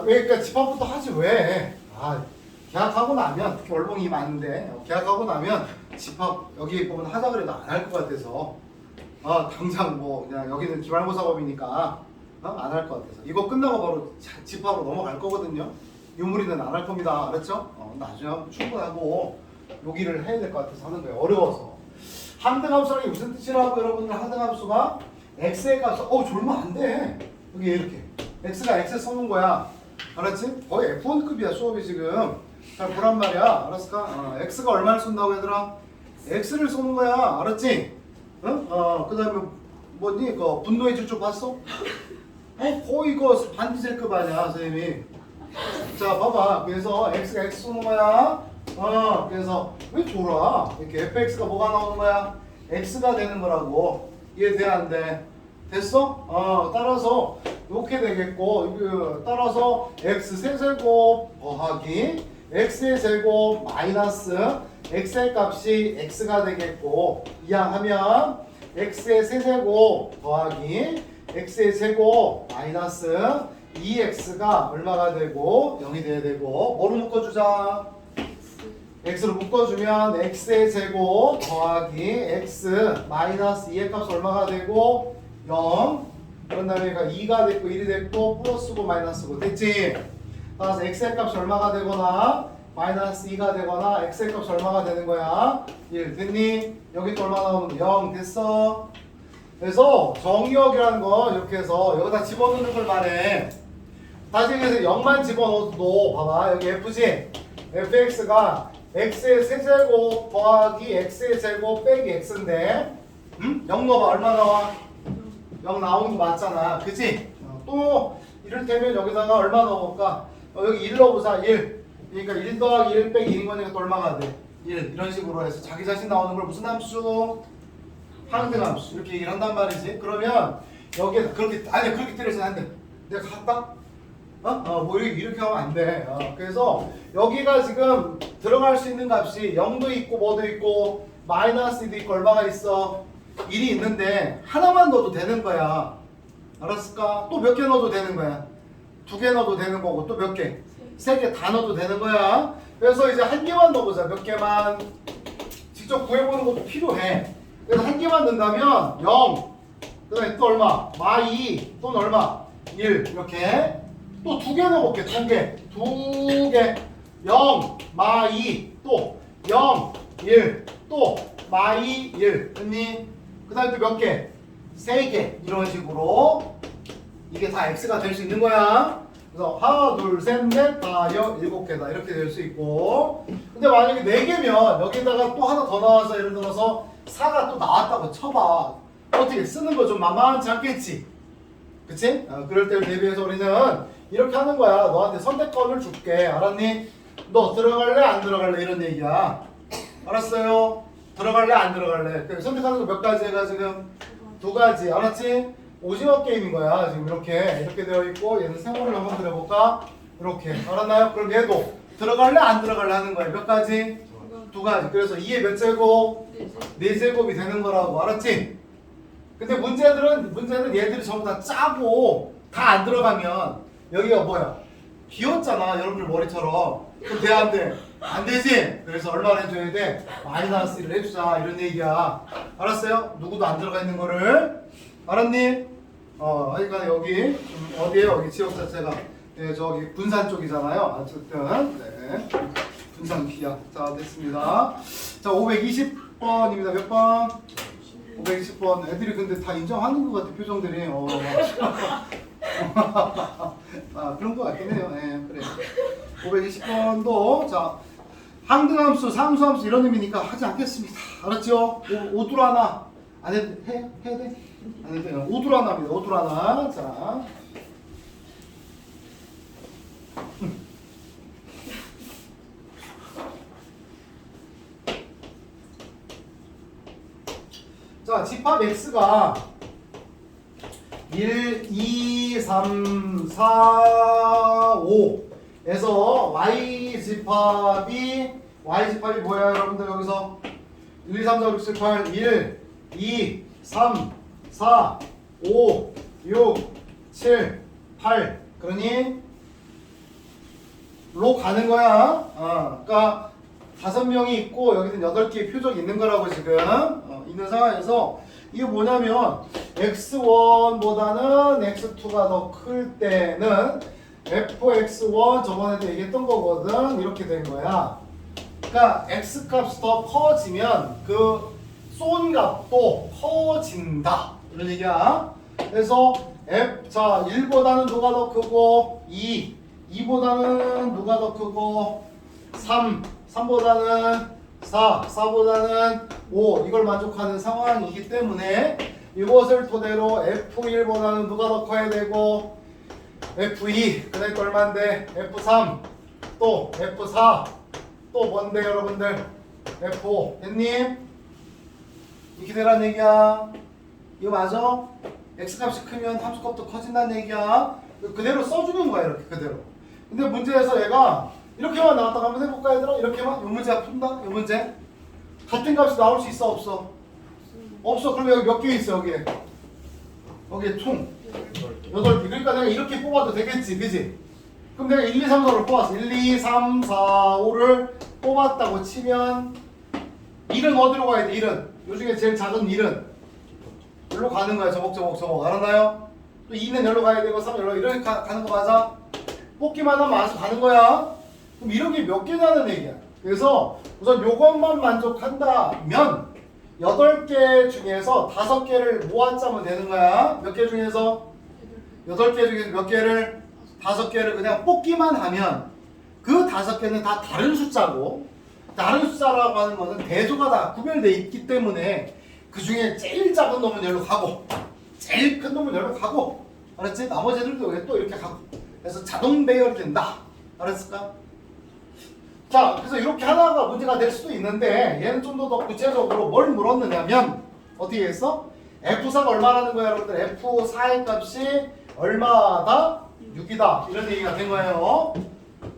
왜 그러니까 집합부터 하지 왜? 계약하고 나면 특히 월봉이 많은데 계약하고 나면 집합 여기 보면 하자 그래도 안 할 것 같아서 당장 뭐 그냥 여기는 기말고사법이니까 안 할 것 같아서 이거 끝나고 바로 집합으로 넘어갈 거거든요. 유무리는 안 할 겁니다. 알았죠? 나중에 충분하고 여기를 해야 될 것 같아서 하는 거예요. 어려워서. 항등함수라는 게 무슨 뜻이라고 여러분들 항등함수가 x의 값을 졸면 안 돼. 여기 이렇게 x가 x 써놓은 거야. 알았지? 거의 F1급이야 수업이 지금. 잘 보란 말이야. 알았을까? x가 얼마를 쏜다고 얘들아? x를 쏘는 거야. 알았지? 응? 그 다음에 뭐니? 그 분노의 질주 봤어? 거의 이거 반디젤급 아니야 선생님이. 자 봐봐. 그래서 x가 x 쏘는 거야. 그래서 왜 졸아? 이렇게 fx가 뭐가 나오는 거야? x가 되는 거라고. 이해돼 안 돼? 됐어? 따라서 이렇게 되겠고 따라서 x 세제곱 더하기 x의 제곱 마이너스 x의 값이 x가 되겠고 이항하면 x의 세제곱 더하기 x의 제곱 마이너스 2x가 얼마가 되고 0이 돼야 되고 뭐로 묶어주자? x로 묶어주면 x의 제곱 더하기 x 마이너스 2의 값 얼마가 되고 0 그런 다음에 2가 됐고 1이 됐고 플러스고 마이너스고 됐지? 따라서 x의 값이 얼마가 되거나 마이너스 2가 되거나 x의 값이 얼마가 되는 거야? 1 됐니? 여기 또 얼마 나오는 거? 0 됐어? 그래서 정의역이라는 거 이렇게 해서 여기다 집어넣는 걸 말해. 다시 얘기해서 0만 집어넣어도 봐봐 여기 f지? fx가 x의 세제곱 더하기 x의 제곱 빼기 x인데 0 넣어봐 얼마 나와? 0 나오는 거 맞잖아 그치? 또 이를테면 여기다가 얼마 넣어볼까? 여기 1 넣어보자 1 그러니까 1 더하기 1 빼기 1인 거니까 또 얼마가 돼? 1 이런 식으로 해서 자기 자신 나오는 걸 무슨 함수? 항등함수 이렇게 얘기를 한단 말이지. 그러면 여기에 그렇게 때려서는 안 돼. 내가 갔다? 뭐 이렇게 하면 안 돼. 그래서 여기가 지금 들어갈 수 있는 값이 0도 있고 뭐도 있고 마이너스 2도 있고 얼마가 있어? 1이 있는데 하나만 넣어도 되는 거야. 알았을까? 또 몇 개 넣어도 되는 거야. 2개 넣어도 되는 거고 또 몇 개? 3개 다 넣어도 되는 거야. 그래서 이제 한 개만 넣어보자. 몇 개만. 직접 구해보는 것도 필요해. 그래서 한 개만 넣는다면 0. 그 다음에 또 얼마? 마2 또는 얼마? 1 이렇게. 또 2개 넣어볼게. 2개. 2개. 0 마2 또 0 1 또 마2 1 됐니? 그 다음에 또 몇 개? 3개. 이런 식으로 이게 다 x가 될 수 있는 거야. 그래서 하나 둘 셋 넷 다 7개다 이렇게 될 수 있고 근데 만약에 4개면 여기다가 또 하나 더 나와서 예를 들어서 4가 또 나왔다고 쳐봐. 어떻게 쓰는 거 좀 만만치 않겠지? 그치? 그럴 때를 대비해서 우리는 이렇게 하는 거야. 너한테 선택권을 줄게. 알았니? 너 들어갈래? 안 들어갈래? 이런 얘기야. 알았어요? 들어갈래 안 들어갈래? 선택하는 거 몇 가지가 지금 두 가지. 알았지? 오징어 게임인 거야. 지금 이렇게 되어 있고 얘는 세모를 한번 그려볼까? 이렇게. 알았나요? 그럼 얘도 들어갈래 안 들어갈래 하는 거야. 몇 가지? 두 가지. 그래서 2의 몇 제곱? 4제곱이 되는 거라고. 알았지? 근데 문제는 얘들이 전부 다 짜고 다 안 들어가면 여기가 뭐야? 비었잖아. 여러분들 머리처럼. 그럼 돼 안 돼? 안 되지? 그래서 얼마나 해줘야 돼? 마이너스 1을 해주자. 이런 얘기야. 알았어요? 누구도 안 들어가 있는 거를. 알았니? 그러니까 여기 어디에요? 여기 지역 자체가 네, 저기 군산 쪽이잖아요. 어쨌든 네. 군산 피야. 자 됐습니다. 자 520번입니다. 몇 번? 520번. 애들이 근데 다 인정하는 것 같아 표정들이. 아 그런 것 같긴 해요. 네, 그래. 520번도 자 항등함수, 상수함수 이런 의미니까 하지 않겠습니다. 알았죠? 오두라나 안 해도 돼? 해야 돼? 안 해도 돼요. 오두라나입니다. 오두라나. 자. 자, 집합 x가 1, 2, 3, 4, 5에서 y집합이 뭐야 여러분들 여기서 1, 2, 3, 4, 5, 6, 7, 8 1, 2, 3, 4, 5, 6, 7, 8 그러니 로 가는 거야. 그러니까 5명이 있고 여기는 8개의 표적이 있는 거라고 지금 있는 상황에서 이게 뭐냐면 x1보다는 x2가 더 클 때는 fx1 저번에도 얘기했던 거거든. 이렇게 된 거야. 그러니까 x값이 더 커지면 그 쏜 값도 커진다. 이런 얘기야. 그래서 자 1보다는 누가 더 크고 2보다는 누가 더 크고 3보다는 4보다는 5 이걸 만족하는 상황이기 때문에 이것을 토대로 F1보다는 누가 더 커야 되고 F2 그 다음에 또 얼마인데 F3 또 F4 또 뭔데 여러분들 F5 됐니? 이렇게 되란 얘기야. 이거 맞아? X값이 크면 함수값도 커진다는 얘기야. 그대로 써주는 거야 이렇게 그대로. 근데 문제에서 얘가 이렇게만 나왔다가 한번 해볼까 얘들아? 이렇게만? 이 문제가 푼다? 이 문제? 같은 값이 나올 수 있어 없어? 없어. 그럼 여기 몇 개 있어 여기에? 여기에 총 8개. 그러니까 내가 이렇게 뽑아도 되겠지 그지? 그럼 내가 1, 2, 3, 4를 뽑았어. 1, 2, 3, 4, 5를 뽑았다고 치면 1은 어디로 가야 돼? 1은 요 중에 제일 작은 1은 여기로 가는 거야. 저벅 알았나요? 또 2는 여기로 가야 되고 3은 여기로 이렇게 가는 거 맞아? 뽑기만 하면 알아서 가는 거야. 그럼 이런 게 몇 개냐는 얘기야. 그래서 우선 요것만 만족한다면 8개 중에서 5개를 모아짜면 되는 거야. 몇 개 중에서? 8개 중에서 몇 개를? 5개를 그냥 뽑기만 하면 그 5개는 다 다른 숫자고 다른 숫자라고 하는 것은 대조가 다 구별되어 있기 때문에 그 중에 제일 작은 놈은 여기로 가고 제일 큰 놈은 여기로 가고 알았지? 나머지 애들도 왜 또 이렇게 가고 그래서 자동 배열된다. 알았을까? 자, 그래서 이렇게 하나가 문제가 될 수도 있는데 얘는 좀 더 구체적으로 뭘 물었느냐면 어떻게 했어? F4가 얼마라는 거야 여러분들? F4의 값이 얼마다? 6이다. 이런 얘기가 된 거예요.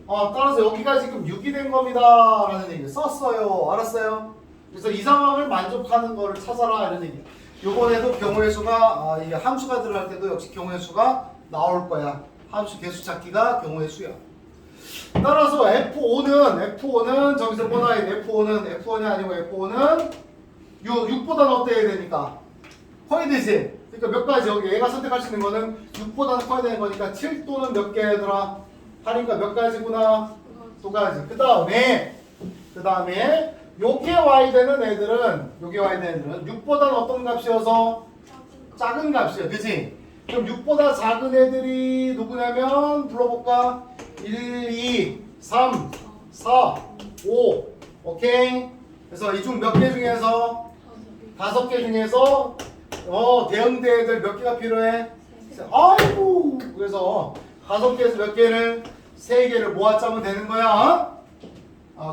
따라서 여기가 지금 6이 된 겁니다 라는 얘기 썼어요. 알았어요? 그래서 이 상황을 만족하는 거를 찾아라 이런 얘기. 요번에도 경우의 수가 이 함수가 들어갈 때도 역시 경우의 수가 나올 거야. 함수 개수 찾기가 경우의 수야. 따라서 F5는 저기서 뭐나야 돼? F5이 아니고 F5는 6보다는 어때야 되니까? 커야 되지? 그러니까 몇 가지 여기 얘가 선택할 수 있는 거는 6보다는 커야 되는 거니까 7 또는 몇 개더라? 하니까 몇 가지구나? 2가지. 그 다음에 요게 와야 되는 애들은 6보다는 어떤 값이어서? 작은 값이야. 그치? 그럼 6보다 작은 애들이 누구냐면 불러볼까? 1, 2, 3, 4, 5 오케이? 그래서 이 중 몇 개 중에서 5개 중에서 대형대 애들 몇 개가 필요해? 아이고 그래서 5개에서 몇 개를? 3개를 모아짜면 되는 거야.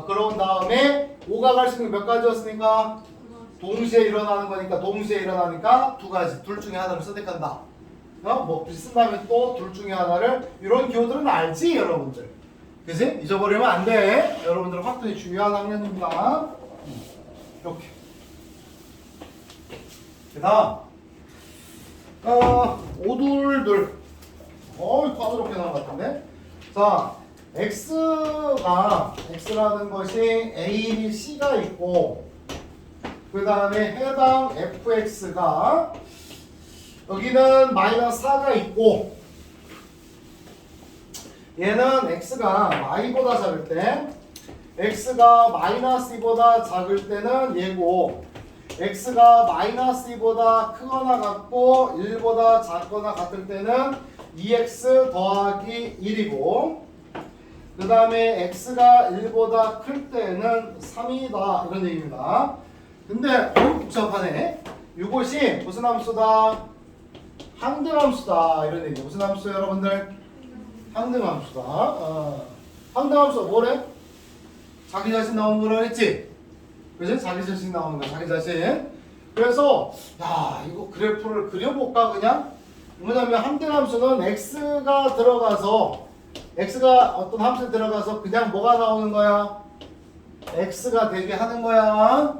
그런 다음에 5가 갈 수 있는 몇 가지였으니까? 동시에 일어나는 거니까 동시에 일어나니까 두 가지 둘 중에 하나를 선택한다. 뭐 쓴 다음에 또 둘 중에 하나를 이런 기호들은 알지 여러분들. 그지? 잊어버리면 안 돼. 여러분들 확실히 중요한 학년입니다. 이렇게. 그 다음 오둘둘 과도롭게 나온 것 같은데. 자, x라는 것이 a, b, c가 있고 그 다음에 해당 fx가 여기는 마이너스 4가 있고 얘는 x가 y보다 작을 때 x가 마이너스 2보다 작을 때는 얘고 x가 마이너스 2보다 크거나 같고 1보다 작거나 같을 때는 2x 더하기 1이고 그 다음에 x가 1보다 클 때는 3이다 이런 얘기입니다. 근데 복잡하네. 이것이 무슨 함수다? 항등함수다 이런 얘기. 무슨 함수 여러분들? 항등함수다. 항등함수가 뭐래? 자기 자신 나오는 거라 했지? 그지? 자기 자신 나오는 거 자기 자신. 그래서 야 이거 그래프를 그려볼까 그냥? 뭐냐면 항등함수는 x가 들어가서 x가 어떤 함수에 들어가서 그냥 뭐가 나오는 거야? x가 되게 하는 거야.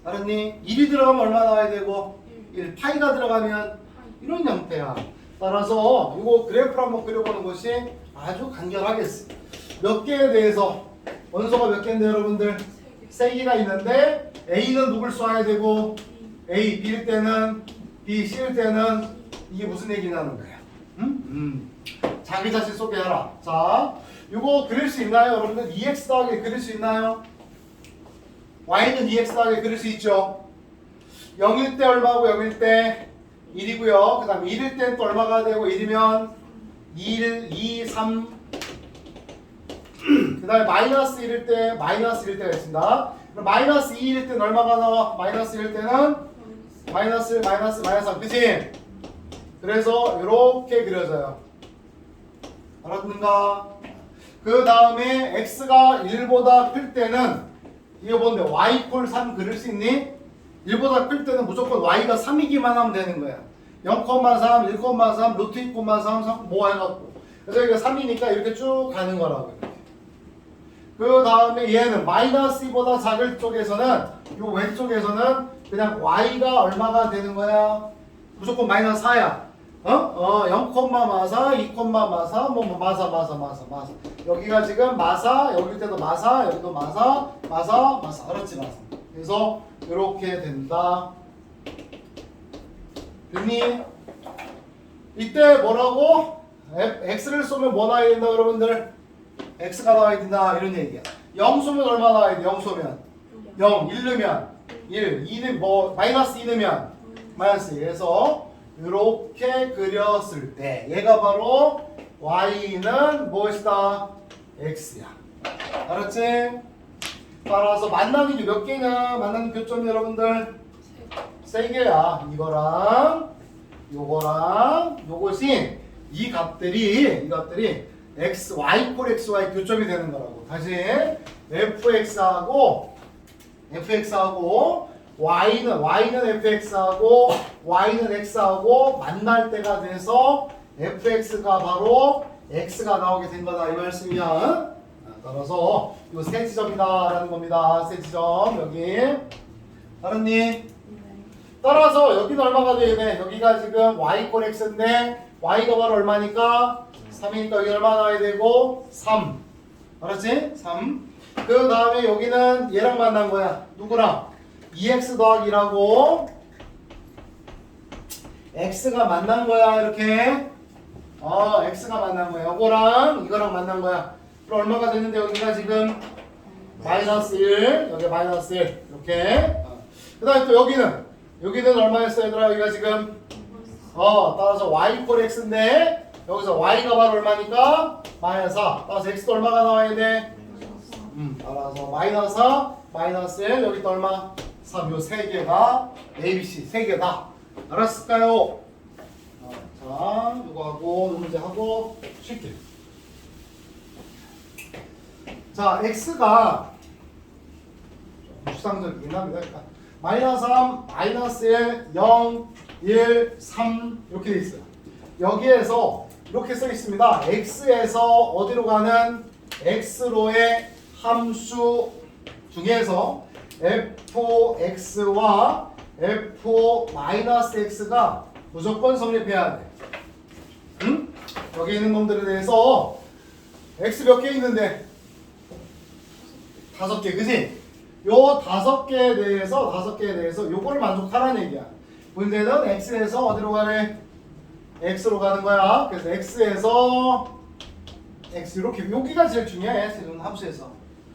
알았니? 1이 들어가면 얼마 나와야 되고 1 파이가 들어가면 이런 형태야. 따라서 이거 그래프를 한번 그려보는 것이 아주 간결하겠어. 몇 개에 대해서 원소가 몇 개인데 여러분들? 3개가 있는데 A는 누굴 쏴야 되고 A, B일 때는 B, C일 때는 이게 무슨 얘기냐는 거야. 자기 자신 소개하라. 자, 이거 그릴 수 있나요 여러분들? 2x 더하기 그릴 수 있나요? y는 2x 더하기 그릴 수 있죠. 0일 때 얼마고 0일 때 1이고요. 그 다음 1일 때는 또 얼마가 되고 1이면 1, 2, 3 그 다음에 마이너스 1일 때 마이너스 1일 때가 있습니다. 그럼 마이너스 2일 때는 얼마가 나와? 마이너스 1일 때는 마이너스 1, 마이너스 3 그치? 그래서 이렇게 그려져요. 알았는가? 그 다음에 x가 1보다 클 때는 이거 뭔데? y 콜 3 그릴 수 있니? 1보다 클 때는 무조건 y가 3이기만 하면 되는 거야. 0,3, 1,3, 루트 2,3, 3, 뭐 해갖고. 그래서 이게 3이니까 이렇게 쭉 가는 거라고. 그 다음에 얘는 마이너스 2보다 작을 쪽에서는 이 왼쪽에서는 그냥 y가 얼마가 되는 거야? 무조건 마이너스 4야. 0,마사, 2,마사, 마사. 여기가 지금 마사, 여기 때도 마사, 여기도 마사. 알았지, 마사. 그래서 이렇게 된다. 됐니? 이때 뭐라고? x를 쏘면 뭐 나와야 된다, 여러분들? x가 나와야 된다, 이런 얘기야. 0 쏘면 얼마 나와야 돼? 0 쏘면 0, 1 넣으면 1, 2는 뭐 마이너스 2 넣으면 마이너스 1. 그래서 이렇게 그렸을 때 얘가 바로 y는 무엇이다? x야. 알았지? 따라서 만나는 게 몇 개냐? 만나는 교점이 여러분들 3개야. 이거랑 요것이 이 값들이 x, y 콜 xy 교점이 되는 거라고. 다시 fx하고 y는 fx하고 y는 x하고 만날 때가 돼서 fx가 바로 x가 나오게 된 거다 이 말씀이야. 따라서 이 세 지점이다라는 겁니다. 세 지점 여기 알았니? 따라서 여기는 얼마가 되네? 여기가 지금 y 콜 x인데 y가 바로 얼마니까? 3이니까 여기 얼마 나와야 되고 3 알았지? 3 그 다음에 여기는 얘랑 만난 거야. 누구랑? 2x 더하기 1하고 x가 만난 거야. 이렇게 x가 만난 거야. 이거랑 이거랑 만난 거야. 그럼 얼마가 됐는데 여기가 지금 마이너스 1 여기 마이너스 1 이렇게 그 다음에 또 여기는 얼마였어 얘들아? 여기가 지금 따라서 y 콜 x인데 여기서 y가 바로 얼마니까? 마이너스 4 따라서 x도 얼마가 나와야 돼? 따라서 마이너스 4 마이너스 1 여기 또 얼마? 3 요 세 개가 ABC 세 개다. 알았을까요? 자 이거 하고 이 문제 하고 쉽게. 자 x가 추상적이긴 합니다. 그러니까 마이너스 3, 마이너스 1, 0, 1, 3 이렇게 돼 있어요. 여기에서 이렇게 써 있습니다. x에서 어디로 가는 x로의 함수 중에서 fx와 f-x가 무조건 성립해야 돼. 응? 여기 있는 놈들에 대해서 x 몇 개 있는데? 5개, 그지? 요 5개에 대해서 요거를 만족하라는 얘기야. 문제는 x에서 어디로 가네? x로 가는 거야. 그래서 x에서 x 이렇게 여기가 제일 중요해. 지금 함수에서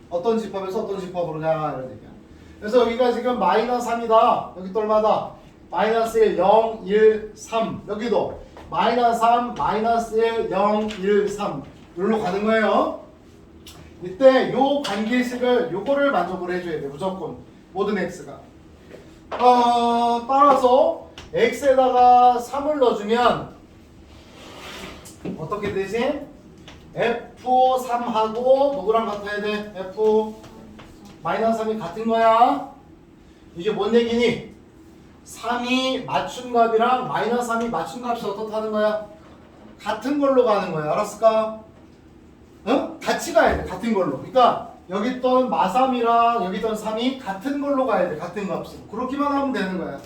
어떤 집합에서 어떤 집합으로냐 이런 얘기야. 그래서 여기가 지금 마이너스 3이다. 여기 또 얼마다? 마이너스 1, 0, 1, 3. 여기도 마이너스 3, 마이너스 1, 0, 1, 3. 여기로 가는 거예요. 이때 요 관계식을 요거를 만족을 해줘야 돼. 무조건 모든 x가. 따라서 x에다가 3을 넣어주면 어떻게 되지? f3하고 누구랑 같아야 돼? f 마이너스 3이 같은 거야. 이게 뭔 얘기니? 3이 맞춤값이랑 마이너스 3이 맞춤값이 어떻다는 거야? 같은 걸로 가는 거야. 알았을까? 응? 같이 가야 돼. 같은 걸로. 그러니까 여기 있던 마3이랑 여기 있던 3이 같은 걸로 가야 돼. 같은 값으로. 그렇게만 하면 되는 거야.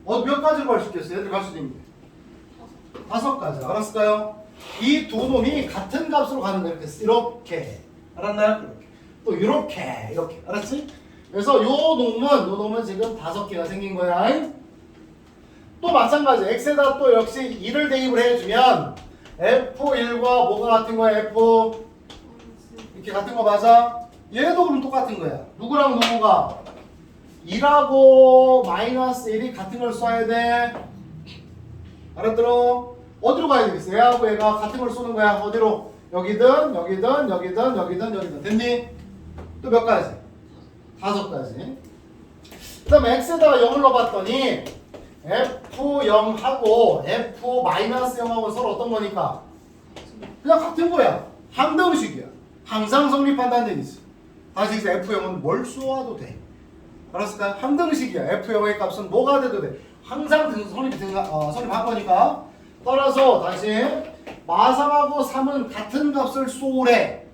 몇 가지로 갈 수 있겠어요? 얘들 갈 수 있는데 5가지. 알았을까요? 이 두 놈이 같은 값으로 가는 거야. 이렇게. 알았나요? 또 이렇게. 알았지? 그래서 요 놈은 지금 5개가 생긴 거야. 또 마찬가지. x에다 또 역시 2를 대입을 해주면 f1과 뭐가 같은 거야? f 이렇게 같은 거 맞아? 얘도 그럼 똑같은 거야. 누구랑 누구가? 2하고 마이너스 1이 같은 걸 써야 돼. 알았들어? 어디로 가야 되겠어? 얘하고 얘가 같은 걸 쏘는 거야. 어디로? 여기든 됐니? 또 몇 가지? 5가지. 그 다음에 x에다가 0을 넣어봤더니 f0하고 f-0하고 서로 어떤 거니까? 그냥 같은 거야. 항등식이야. 항상 성립한다는 얘기지. 다시 이제 f0은 뭘 쏘아도 돼. 알았을까요? 항등식이야. f0의 값은 뭐가 돼도 돼. 항상 성립한 거니까. 따라서 다시 마3하고 3은 같은 값을 쏘래.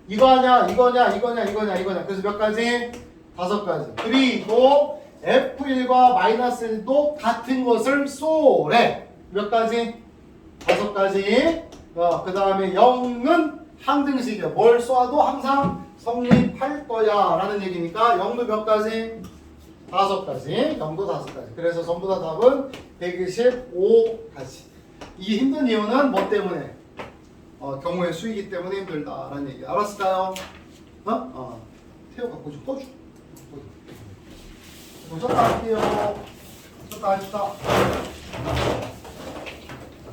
이거냐. 그래서 몇 가지? 5가지. 그리고 F1과 마이너스 1도 같은 것을 쏘래. 몇 가지? 5가지. 그 다음에 0은 항등식이야. 뭘 쏘아도 항상 성립할 거야 라는 얘기니까 0도 몇 가지? 5가지. 0도 5가지. 그래서 전부 다 답은 125가지. 이게 힘든 이유는 뭐 때문에? 경우의 수이기 때문에 힘들다라는 얘기. 알았을까요? 태호 갖고 좀 꺼줘. 쳤다 할게요. 쳤다 합시다.